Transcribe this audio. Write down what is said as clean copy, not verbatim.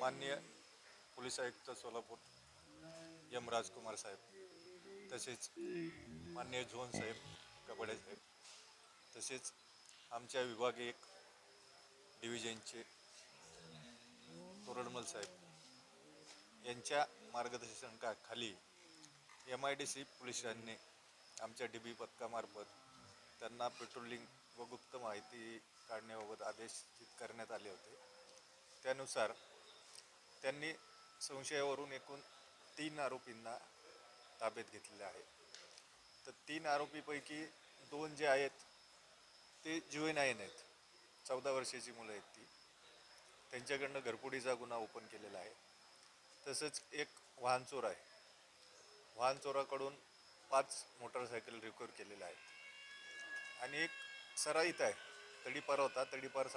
माननीय पोलीस आयुक्त सोलापूर एम राजकुमार साहेब, तसेच माननीय झोन साहेब कबडे साहेब, तसेच आमच्या विभागीय डिव्हिजनचे तोरडमल साहेब यांच्या मार्गदर्शनाखाली MIDC पोलिसांनी आमच्या DB पथकामार्फत त्यांना पेट्रोलिंग व गुप्त माहिती काढण्याबाबत आदेशित करण्यात आले होते. त्यानुसार त्यांनी संशयावरून एकूण 3 आरोपींना ताब्यात घेतलेले आहे. तर 3 आरोपीपैकी 2 जे आहेत ते जुवेनाईन आहेत, 14 वर्षाची मुलं आहेत ती. त्यांच्याकडनं घरफोडीचा गुन्हा ओपन केलेला आहे. तसंच एक वाहन चोर आहे. वाहन चोराकडून 5 मोटरसायकल रिकवर केलेल्या आहेत आणि एक सराईत आहे, तडीपार होता, तडीपार